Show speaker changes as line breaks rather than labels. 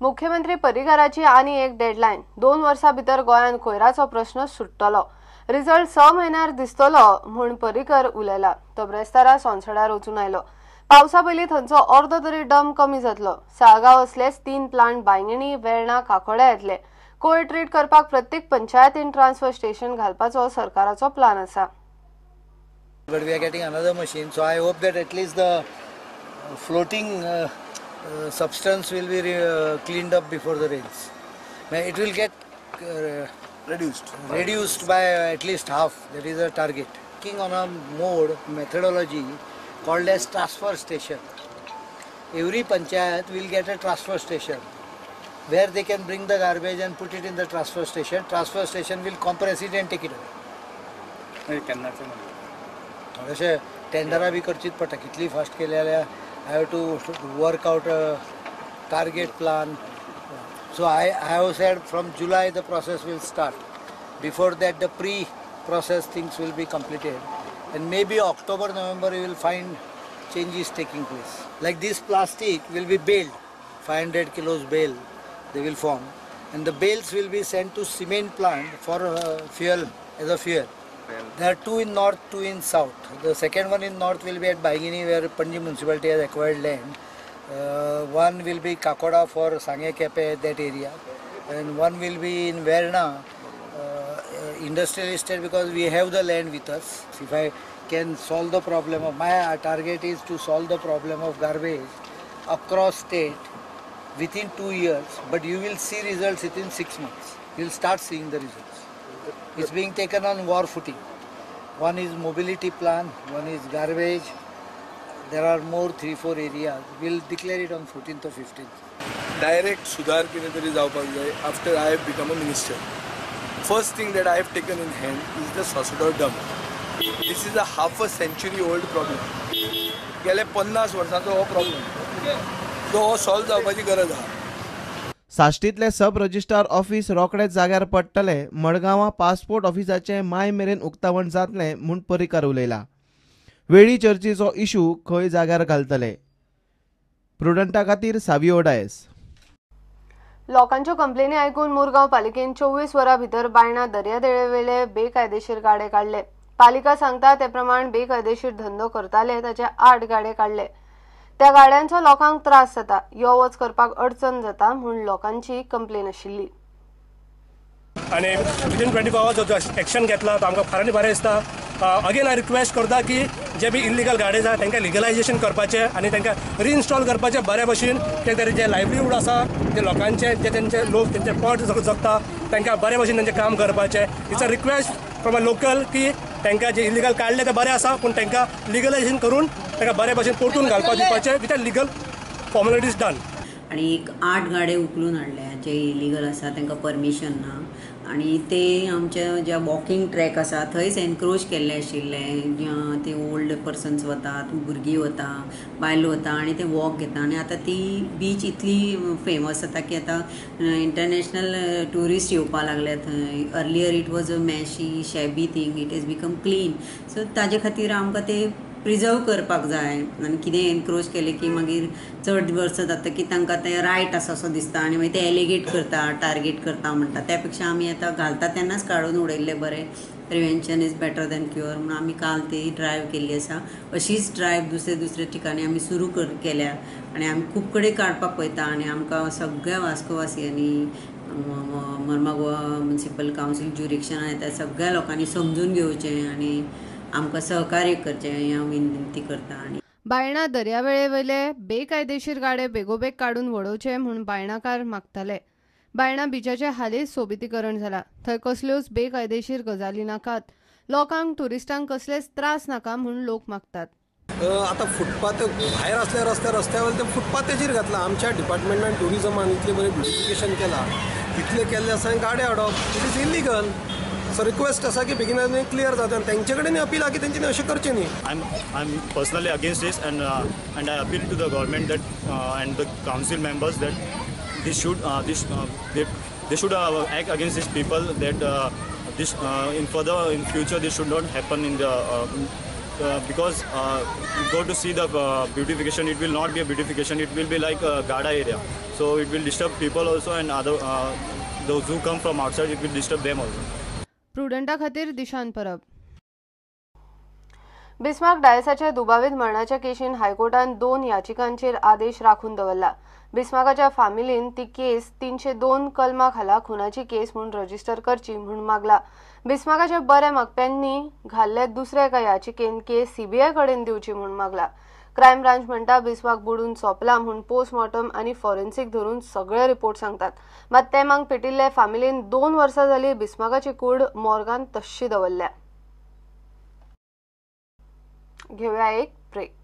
मुख्यमंत्री परिकाराची आनी एक डेडलायन 2 वर्सां भितर गोंयान कोयराचो प्रश्न सुट्टलो। रिजल्ट 6 म्हयन्यार दिसतलो म्हूण परिकर उलयला। तो ब्रेस्तारा संसदार वचून आयलो। पावसा पयलीं थंयचो अर्दो तरी डम कमी जातलो। साळगांव असलेच 3 प्लांट बांयगणी, वेर्णा, काकोड्या येतले। कोयर ट्रीट करपाक प्रत्येक पंचायतीन ट्रान्सफर स्टेशन घालपाचो सरकाराचो प्लान आसा।
But we are getting another machine, so I hope that at least the floating substance will be cleaned up before the rains. It will get reduced by at least half. That is a target. Working on a methodology called as transfer station. Every panchayat will get a transfer station where they can bring the garbage and put it in the transfer station. Transfer station will compress it and take it away. थोडेशे टेंडरा बी करचीच पडटा कितली fast केले जाल्यार I have to work out a target plan. So I have said from July the process will start. Before that the pre-process things will be completed, and maybe October, November you will find changes taking place. Like this plastic will be baled, 500 kilos bale they will form, and the bales will be sent to cement plant for fuel, as a fuel. There are 2 in north, 2 in south. The second one in north will be at Baigini, where Panji municipality has acquired land. One will be Kakoda for Sange Kepe, that area, and one will be in Verna, industrial estate, because we have the land with us. If I can solve the problem of my target is to solve the problem of garbage across state within 2 years, but you will see results within 6 months. You will start seeing the results. It's being taken on war footing. One is mobility plan, one is garbage. There are more 3-4 areas. We'll declare it on 14th or 15th.
Direct sudhar कितें तरी जावपाक जाय. After I have become a minister, first thing that I have taken in hand is the Sosodor dump. This is a half a century old problem. गेले 50 वर्सांचो हो problem. तो solve जावपाची गरज आहा.
साश्टीतले सब रजिस्ट्रार ऑफिस रोखडेच जाग्यार पडटले। मडगांवां पासपोर्ट ऑफिसाचे माय मेरेन उक्तावण जातले म्हूण परिकार उलयला। वेळी चर्चेचो इशू खंय जाग्यार घालतले। प्रुडंटा खातीर सावियो डायस।
लोकांच्यो कंप्लेनी आयकून मुरगांव पालिकेन 24 वरां भितर बायणा दर्यादेळेवेले बेकायदेशीर गाडे काडले। पालिका सांगता ते प्रमाण बेकायदेशीर धंदो करताले ताचे 8 गाडे काडले। त्या गाड्यांचो लोकांक त्रास जाता, यो वच करपाक अडचण जाता म्हूण लोकांची कंप्लेन आशिल्ली।
आणि विदिन 24 आवर्स एक्शन घेतला तो आमकां फारांनी बरें दिसता। अगेन हांव रिक्वेस्ट करता की जे बी इलिगल गाडे आसा तांकां लिगलायजेशन करपाचें आनी तांकां रिइन्स्टॉल करपाचें बऱ्या भशेन। कितें तरी जे लायव्हलीहूड आसा ते लोकांचे जे तेंचे लोक तेंचे पोट जगता तांकां बऱ्या भशेन तेंचें काम करपाचें। It's a request from a local की तांकां जे इलिगल काडले ते बरें आसा पूण तांकां लिगलायजेशन करून तांकां बऱ्या भशेन परतून घालपाक दिवपाचें विथ लिगल फॉर्मेलिटीज डन।
आणि एक 8 गाडे उखलून हाडल्या जे इलिगल आसा तांकां परमिशन ना आणि ते आमच्या ज्या वॉकिंग ट्रॅक आसा थंयच एनक्रोच केल्ले आशिल्ले। ते ओल्ड पर्सन्स वतात, भुरगीं वता, बायलो वता आणि ते वॉक घेता आणि आता ती बीच इतली फेमस जाता की आता इंटरनॅशनल ट्युरिस्ट येवपाक लागल्या थंय। Earlier it was a messy shabby thing, it is become clean. So ताजे खातीर आमकां ते प्रिजर्व करपाक जाय आनी कितें एनक्रोच केलें की मागीर चड वर्सां जाता की तांकां तें रायट आसा असो दिसता आनी मागीर ते एलिगेट करता, टार्गेट करता म्हणटा। त्या पेक्षा आमी आतां घालता तेन्नाच काडून उडयल्लें बरें। Prevention is better than cure म्हणून आमी काल ती ड्रायव्ह केल्ली आसा। अशीच ड्रायव्ह दुसऱ्या ठिकाणी आमी सुरू केल्या आनी आमी खूब कडेन काडपाक पळयता आनी आमकां सगळ्या वास्कोवासियांनी मर्मागोवा म्युनिसिपल कावन्सील ज्युरिडिक्शनान येता सगळ्या लोकांनी समजून घेवचें आनी आमकां सहकार्य करचें हांव विनंती करता। आनी
बायणा दर्यावेळेवेले बेकायदेशीर गाडे बेगोबेग काडून वडोवचे म्हूण बायणाकार मागताले। बायणा बिचाचे हालींच सोबितीकरण जाला, थंय कसल्योच बेकायदेशीर गजाली नाकात। लोकांक ट्युरिस्टांक कसलेच त्रास नाका म्हूण लोक मागतात।
आता फुटपाथ भायर असल्या रस्त्यावर ते फुटपाथेचेर घातला। आमच्या डिपार्टमेंटान ट्युरिजमान इतले बरें ब्युटिफिकेशन केलां, इतले केल्ले आसा गाडे हाडप it is illegal. So request आसा की बेगिनार क्लियर जाता आनी तेंचे कडेन अपील आहा की तेंच्यांनी अशें करचें न्ही।
I am personally against this and I appeal to the government that and the council members that they should act against these people, that in future this should not happen in the because you go to see the beautification, it will not be a beautification, it will be like a Gada area. So it will disturb people also, and other those who come from outside, it will disturb them also.
प्रुडंटा खातीर Dishant Parab. Bismarck डायसाच्या दुबावीत मरणाच्या केशीन हायकोर्टान 2 याचिकांचेर आदेश राखून दवरला. बिस्मार्काच्या फॅमिलीन ती केस 302 कलमा खाला खुनाची केस म्हणून रजिस्टर करची म्हणून मागला. बिस्मार्काच्या बरे मागप्यांनी घाल्ले दुसऱ्या एका याचिकेन केस सीबीआय कडेन दिवची म्हणून मागला. क्रायम ब्रांच म्हणटा बिस्मार्क बुडून सोंपला म्हणून पोस्टमॉर्टम आनी फॉरेन्सिक धरून सगळे रिपोर्ट सांगतात. मात ते मांग पेटिल्ले फॅमिलीन 2 वर्सां जाली बिस्मार्काची कूड मॉर्गान तश्शी दवरल्या. घेऊया एक ब्रेक.